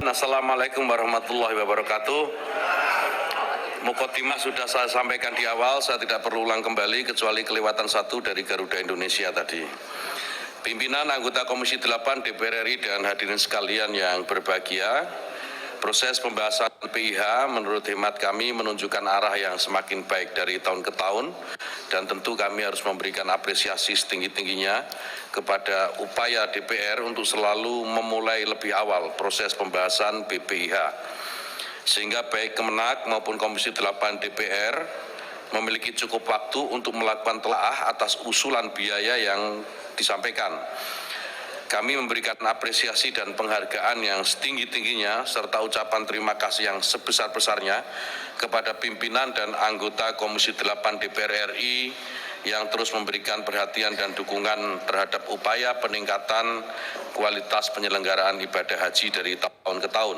Assalamualaikum warahmatullahi wabarakatuh. Muqaddimah sudah saya sampaikan di awal, saya tidak perlu ulang kembali kecuali kelewatan satu dari Garuda Indonesia tadi. Pimpinan anggota Komisi 8 DPR RI dan hadirin sekalian yang berbahagia, proses pembahasan PIH menurut hemat kami menunjukkan arah yang semakin baik dari tahun ke tahun, dan tentu kami harus memberikan apresiasi setinggi-tingginya kepada upaya DPR untuk selalu memulai lebih awal proses pembahasan BPIH. Sehingga baik Kemenak maupun Komisi 8 DPR memiliki cukup waktu untuk melakukan telaah atas usulan biaya yang disampaikan. Kami memberikan apresiasi dan penghargaan yang setinggi-tingginya serta ucapan terima kasih yang sebesar-besarnya kepada pimpinan dan anggota Komisi 8 DPR RI yang terus memberikan perhatian dan dukungan terhadap upaya peningkatan kualitas penyelenggaraan ibadah haji dari tahun ke tahun.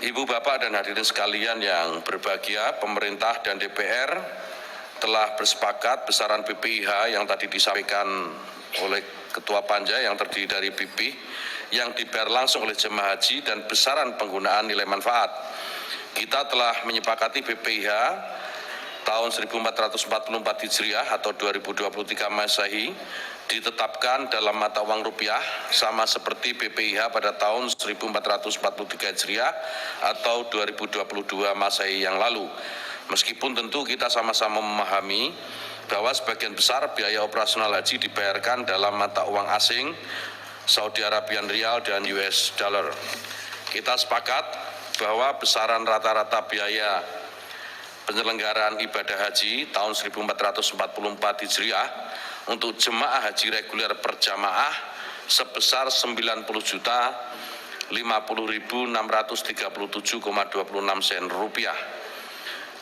Ibu, Bapak, dan hadirin sekalian yang berbahagia, pemerintah dan DPR telah bersepakat besaran BPIH yang tadi disampaikan oleh Ketua Panja yang terdiri dari BP yang dibayar langsung oleh jemaah haji dan besaran penggunaan nilai manfaat. Kita telah menyepakati BPIH tahun 1444 Hijriah atau 2023 Masehi ditetapkan dalam mata uang rupiah sama seperti BPIH pada tahun 1443 Hijriah atau 2022 Masehi yang lalu. Meskipun tentu kita sama-sama memahami bahwa sebagian besar biaya operasional haji dibayarkan dalam mata uang asing, Saudi Arabian Rial dan US Dollar. Kita sepakat bahwa besaran rata-rata biaya penyelenggaraan ibadah haji tahun 1444 Hijriah untuk jemaah haji reguler per jamaah sebesar 90.050.637,26 sen rupiah.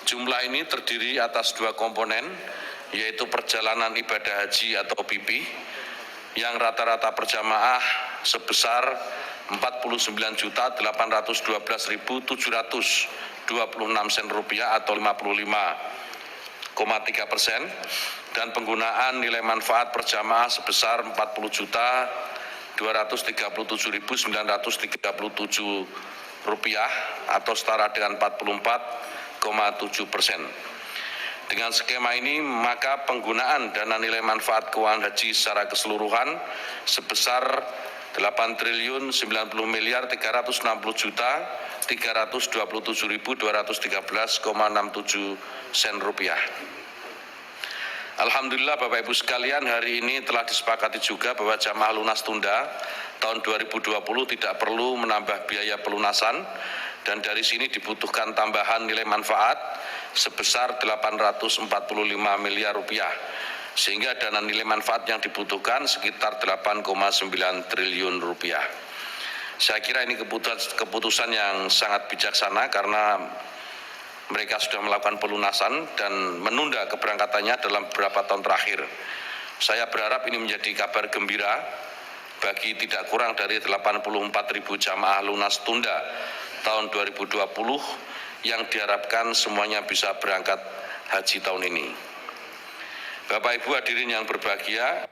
Jumlah ini terdiri atas dua komponen, yaitu perjalanan ibadah haji atau PP yang rata-rata per jamaah sebesar 49.812.726 sen rupiah atau 55,3%, dan penggunaan nilai manfaat per jamaah sebesar 40.237.937 rupiah atau setara dengan 44,7%. Dengan skema ini, maka penggunaan dana nilai manfaat keuangan haji secara keseluruhan sebesar 8.990.327.213,67 sen rupiah. Alhamdulillah Bapak Ibu sekalian, hari ini telah disepakati juga bahwa jamaah lunas tunda tahun 2020 tidak perlu menambah biaya pelunasan, dan dari sini dibutuhkan tambahan nilai manfaat sebesar 845 miliar rupiah, sehingga dana nilai manfaat yang dibutuhkan sekitar 8,9 triliun rupiah. Saya kira ini keputusan yang sangat bijaksana karena mereka sudah melakukan pelunasan dan menunda keberangkatannya dalam beberapa tahun terakhir. Saya berharap ini menjadi kabar gembira bagi tidak kurang dari 84.000 jamaah lunas tunda tahun 2020 yang diharapkan semuanya bisa berangkat haji tahun ini. Bapak Ibu hadirin yang berbahagia,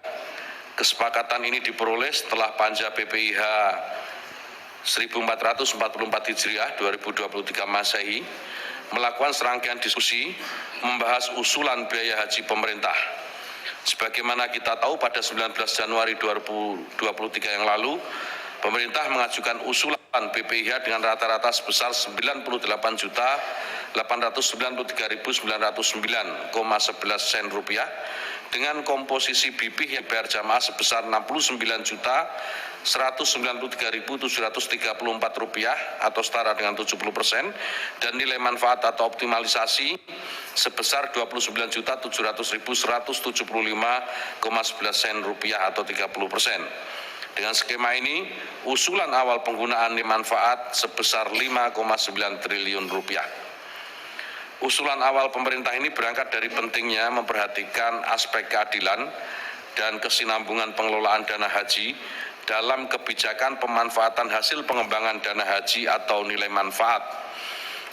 kesepakatan ini diperoleh setelah Panja BPIH 1444 Hijriah 2023 Masehi melakukan serangkaian diskusi membahas usulan biaya haji pemerintah. Sebagaimana kita tahu, pada 19 Januari 2023 yang lalu, pemerintah mengajukan usulan BPIH dengan rata-rata sebesar 98.893.909,11 sen rupiah dengan komposisi BP yang bayar jamaah sebesar 69.193.734 rupiah atau setara dengan 70%, dan nilai manfaat atau optimalisasi sebesar 29.700.175,11 sen rupiah atau 30%. Dengan skema ini, usulan awal penggunaan nilai manfaat sebesar 5,9 triliun rupiah. Usulan awal pemerintah ini berangkat dari pentingnya memperhatikan aspek keadilan dan kesinambungan pengelolaan dana haji dalam kebijakan pemanfaatan hasil pengembangan dana haji atau nilai manfaat.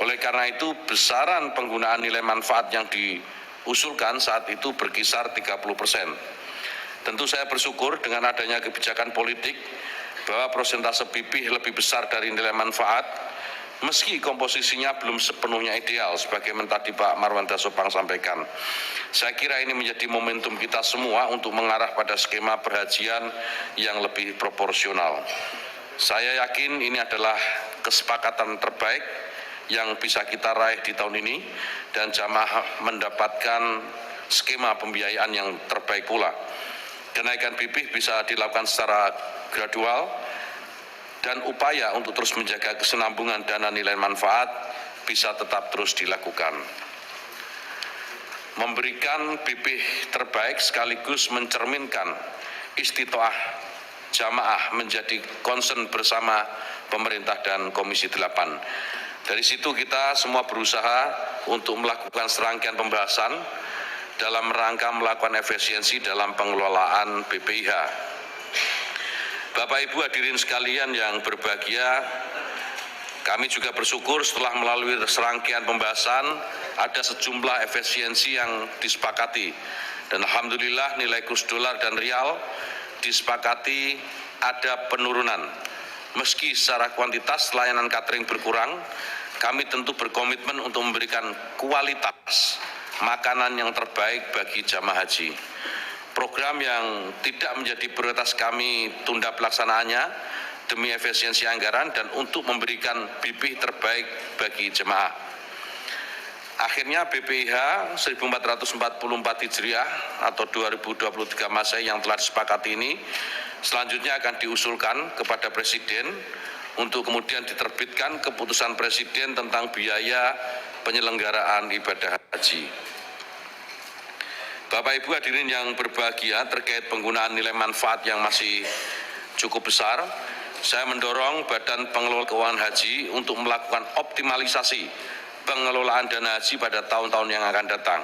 Oleh karena itu, besaran penggunaan nilai manfaat yang diusulkan saat itu berkisar 30%. Tentu saya bersyukur dengan adanya kebijakan politik bahwa persentase BPIH lebih besar dari nilai manfaat, meski komposisinya belum sepenuhnya ideal, sebagaimana tadi Pak Marwanda Sopang sampaikan. Saya kira ini menjadi momentum kita semua untuk mengarah pada skema perhajian yang lebih proporsional. Saya yakin ini adalah kesepakatan terbaik yang bisa kita raih di tahun ini, dan jamaah mendapatkan skema pembiayaan yang terbaik pula. Kenaikan BPIH bisa dilakukan secara gradual, dan upaya untuk terus menjaga kesinambungan dana nilai manfaat bisa tetap terus dilakukan. Memberikan BPIH terbaik sekaligus mencerminkan istitoah jamaah menjadi concern bersama pemerintah dan Komisi 8. Dari situ kita semua berusaha untuk melakukan serangkaian pembahasan dalam rangka melakukan efisiensi dalam pengelolaan BPIH. Bapak Ibu hadirin sekalian yang berbahagia, kami juga bersyukur setelah melalui serangkaian pembahasan ada sejumlah efisiensi yang disepakati, dan alhamdulillah nilai kurs dolar dan rial disepakati ada penurunan. Meski secara kuantitas layanan catering berkurang, kami tentu berkomitmen untuk memberikan kualitas makanan yang terbaik bagi jamaah haji. Program yang tidak menjadi prioritas kami tunda pelaksanaannya demi efisiensi anggaran dan untuk memberikan BPIH terbaik bagi jemaah. Akhirnya BPIH 1444 Hijriah atau 2023 Masehi yang telah disepakati ini selanjutnya akan diusulkan kepada Presiden untuk kemudian diterbitkan keputusan Presiden tentang biaya penyelenggaraan ibadah haji. Bapak Ibu hadirin yang berbahagia, terkait penggunaan nilai manfaat yang masih cukup besar, saya mendorong Badan Pengelola Keuangan Haji untuk melakukan optimalisasi pengelolaan dana haji pada tahun-tahun yang akan datang.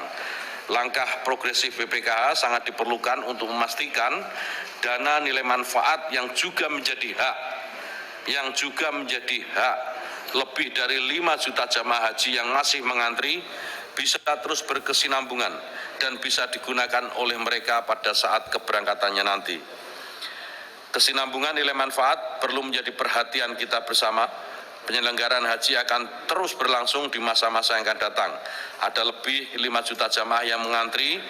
Langkah progresif BPKH sangat diperlukan untuk memastikan dana nilai manfaat yang juga menjadi hak lebih dari 5 juta jamaah haji yang masih mengantri bisa terus berkesinambungan dan bisa digunakan oleh mereka pada saat keberangkatannya nanti. Kesinambungan nilai manfaat perlu menjadi perhatian kita bersama. Penyelenggaraan haji akan terus berlangsung di masa-masa yang akan datang. Ada lebih 5 juta jamaah yang mengantri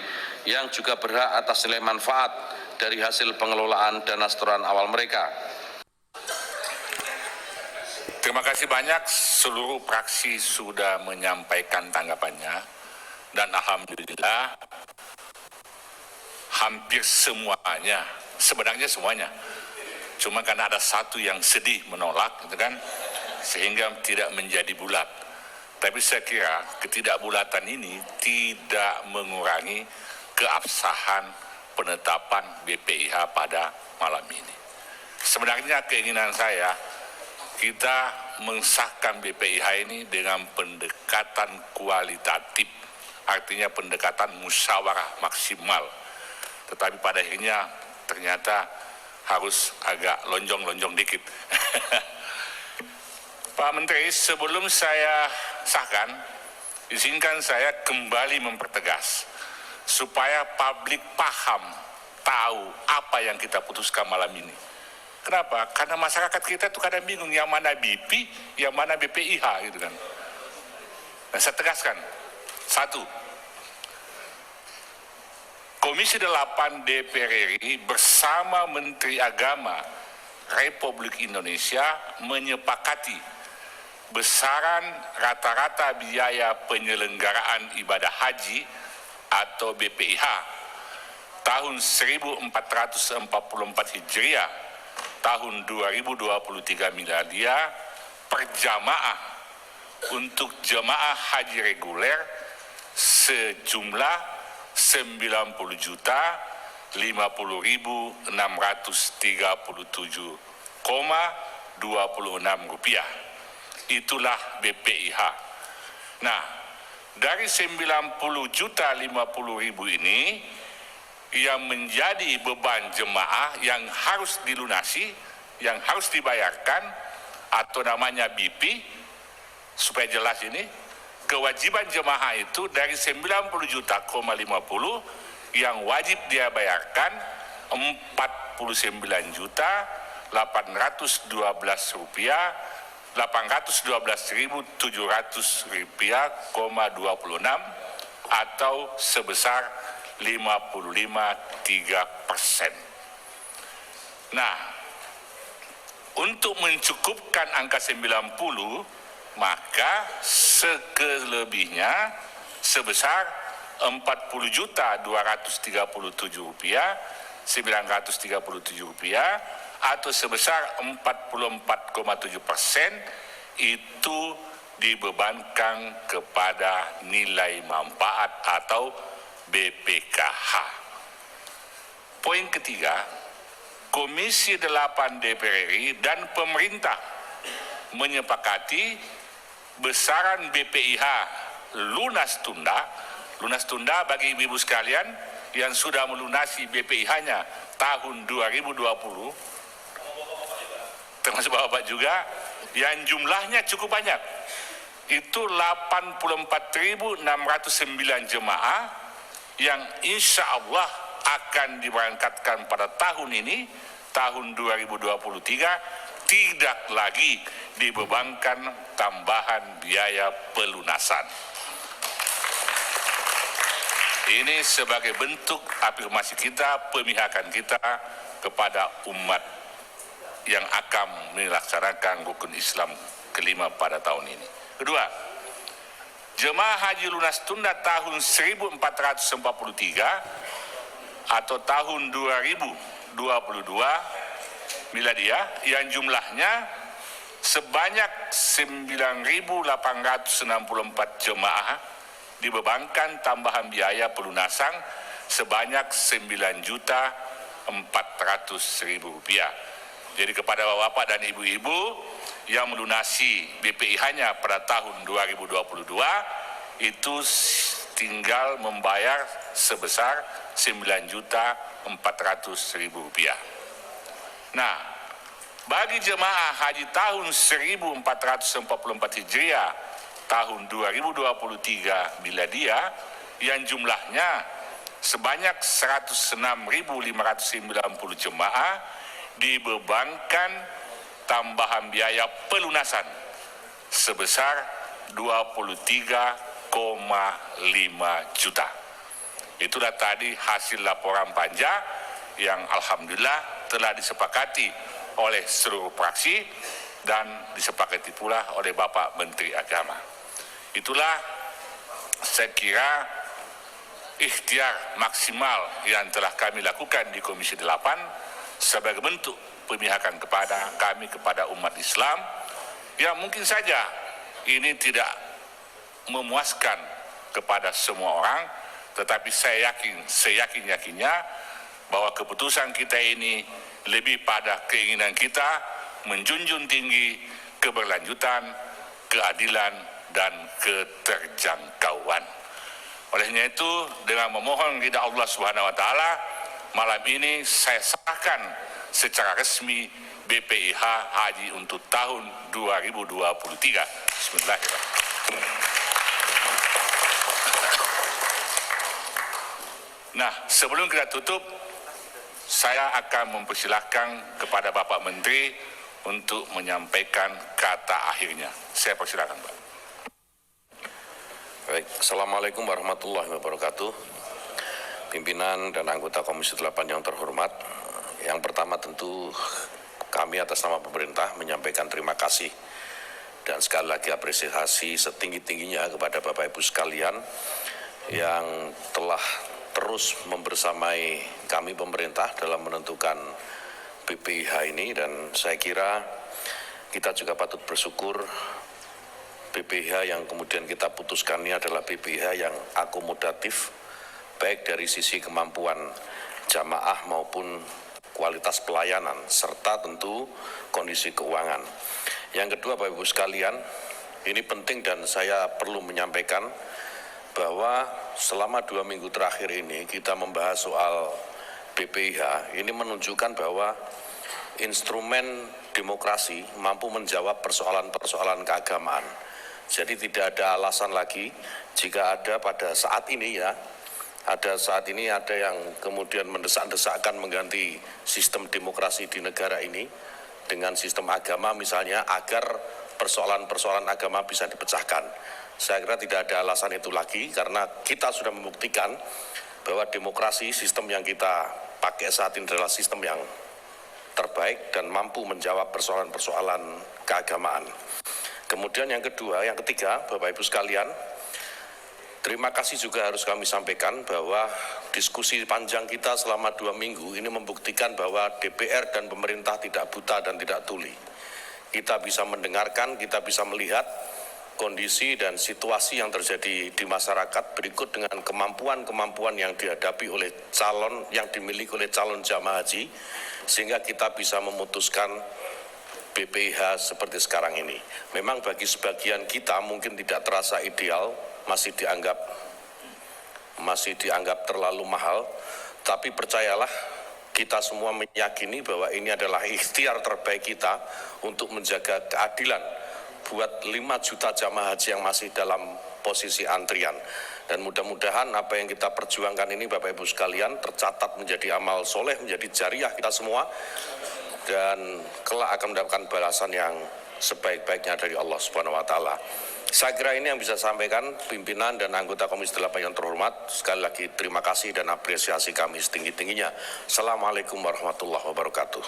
yang juga berhak atas nilai manfaat dari hasil pengelolaan dana setoran awal mereka. Terima kasih banyak, seluruh fraksi sudah menyampaikan tanggapannya, dan alhamdulillah hampir semuanya, sebenarnya semuanya, cuma karena ada satu yang sedih menolak, gitu kan, sehingga tidak menjadi bulat. Tapi saya kira ketidakbulatan ini tidak mengurangi keabsahan penetapan BPIH pada malam ini. Sebenarnya keinginan saya, kita mensahkan BPIH ini dengan pendekatan kualitatif, artinya pendekatan musyawarah maksimal. Tetapi pada akhirnya ternyata harus agak lonjong-lonjong dikit. Pak Menteri, sebelum saya sahkan, izinkan saya kembali mempertegas supaya publik paham, tahu apa yang kita putuskan malam ini. Kenapa? Karena masyarakat kita itu kadang bingung yang mana BP, yang mana BPIH gitu kan. Nah, saya tegaskan. Satu, Komisi 8 DPR RI bersama Menteri Agama Republik Indonesia menyepakati besaran rata-rata biaya penyelenggaraan ibadah haji atau BPIH tahun 1444 Hijriah tahun 2023 miladiah per jamaah untuk jemaah haji reguler sejumlah 90.637,26 rupiah. Itulah BPIH. Nah, dari 90.050.000 ini yang menjadi beban jemaah yang harus dilunasi, yang harus dibayarkan, atau namanya BP, supaya jelas ini, kewajiban jemaah itu dari 90 juta, 50 yang wajib dia bayarkan 49 juta rupiah, 812.700 rupiah,26 atau sebesar 55,3%. Nah, untuk mencukupkan angka 90, maka sekelebihnya sebesar 40.237 rupiah, 937 rupiah atau sebesar 44,7% itu dibebankan kepada nilai manfaat atau BPKH. Poin ketiga, Komisi 8 DPR RI dan pemerintah menyepakati besaran BPIH lunas tunda bagi ibu-ibu sekalian yang sudah melunasi BPIH-nya tahun 2020, termasuk bapak juga, yang jumlahnya cukup banyak. Itu 84.609 jemaah yang insya Allah akan diberangkatkan pada tahun ini, tahun 2023, tidak lagi dibebankan tambahan biaya pelunasan. Ini sebagai bentuk afirmasi kita, pemihakan kita kepada umat yang akan melaksanakan rukun Islam kelima pada tahun ini. Kedua, jemaah haji lunas tunda tahun 1443 atau tahun 2022 miladiah yang jumlahnya sebanyak 9.864 jemaah dibebankan tambahan biaya pelunasan sebanyak 9.400.000 rupiah. Jadi kepada bapak dan ibu-ibu yang melunasi BPIH-nya pada tahun 2022 itu tinggal membayar sebesar 9.400.000 rupiah. Nah, bagi jemaah haji tahun 1444 Hijriah tahun 2023 miladiah yang jumlahnya sebanyak 106.590 jemaah dibebankan tambahan biaya pelunasan sebesar 23,5 juta. Itulah tadi hasil laporan panja yang alhamdulillah telah disepakati oleh seluruh fraksi dan disepakati pula oleh Bapak Menteri Agama. Itulah saya kira ikhtiar maksimal yang telah kami lakukan di Komisi 8 sebagai bentuk pemihakan kepada kami, kepada umat Islam yang mungkin saja ini tidak memuaskan kepada semua orang, tetapi saya yakin-yakinnya bahwa keputusan kita ini lebih pada keinginan kita menjunjung tinggi keberlanjutan, keadilan, dan keterjangkauan. Olehnya itu, dengan memohon ridha Allah Subhanahu wa taala, malam ini saya sahkan secara resmi BPIH Haji untuk tahun 2023. Bismillahirrahmanirrahim. Nah, sebelum kita tutup, saya akan mempersilahkan kepada Bapak Menteri untuk menyampaikan kata akhirnya. Saya persilakan, Pak. Baik, Assalamualaikum warahmatullahi wabarakatuh. Pimpinan dan anggota Komisi 8 yang terhormat, yang pertama tentu kami atas nama pemerintah menyampaikan terima kasih dan sekali lagi apresiasi setinggi-tingginya kepada Bapak Ibu sekalian yang telah terus membersamai kami pemerintah dalam menentukan BPIH ini, dan saya kira kita juga patut bersyukur BPIH yang kemudian kita putuskan ini adalah BPIH yang akomodatif baik dari sisi kemampuan jamaah maupun kualitas pelayanan serta tentu kondisi keuangan. Yang kedua, Bapak Ibu sekalian, ini penting dan saya perlu menyampaikan bahwa selama 2 minggu terakhir ini kita membahas soal BPIH, ini menunjukkan bahwa instrumen demokrasi mampu menjawab persoalan-persoalan keagamaan. Jadi tidak ada alasan lagi jika ada pada saat ini ada yang kemudian mendesak-desakkan mengganti sistem demokrasi di negara ini, dengan sistem agama misalnya agar persoalan-persoalan agama bisa dipecahkan. Saya kira tidak ada alasan itu lagi karena kita sudah membuktikan bahwa demokrasi, sistem yang kita pakai saat ini adalah sistem yang terbaik dan mampu menjawab persoalan-persoalan keagamaan. Kemudian yang kedua, yang ketiga, Bapak Ibu sekalian, terima kasih juga harus kami sampaikan bahwa diskusi panjang kita selama 2 minggu ini membuktikan bahwa DPR dan pemerintah tidak buta dan tidak tuli. Kita bisa mendengarkan, kita bisa melihat kondisi dan situasi yang terjadi di masyarakat berikut dengan kemampuan-kemampuan yang dihadapi oleh calon, yang dimiliki oleh calon jamaah haji, sehingga kita bisa memutuskan BPIH seperti sekarang ini. Memang bagi sebagian kita mungkin tidak terasa ideal, masih dianggap terlalu mahal, tapi percayalah kita semua meyakini bahwa ini adalah ikhtiar terbaik kita untuk menjaga keadilan buat 5 juta jamaah haji yang masih dalam posisi antrian. Dan mudah-mudahan apa yang kita perjuangkan ini Bapak Ibu sekalian tercatat menjadi amal soleh, menjadi jariah kita semua, dan kelak akan mendapatkan balasan yang sebaik-baiknya dari Allah Subhanahu wa Ta'ala. Saya kira ini yang bisa sampaikan pimpinan dan anggota Komisi 8 yang terhormat. Sekali lagi terima kasih dan apresiasi kami setinggi-tingginya. Assalamualaikum warahmatullahi wabarakatuh.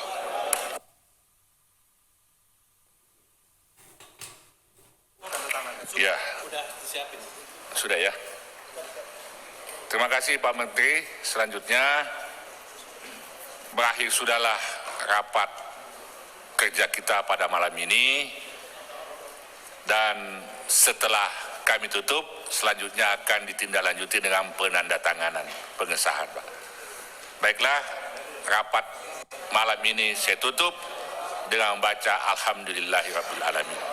Ya, sudah ya. Terima kasih Pak Menteri. Selanjutnya, berakhir sudahlah rapat kerja kita pada malam ini. Dan setelah kami tutup, selanjutnya akan ditindaklanjuti dengan penandatanganan pengesahan, Pak. Baiklah, rapat malam ini saya tutup dengan membaca Alhamdulillahirabbil alamin.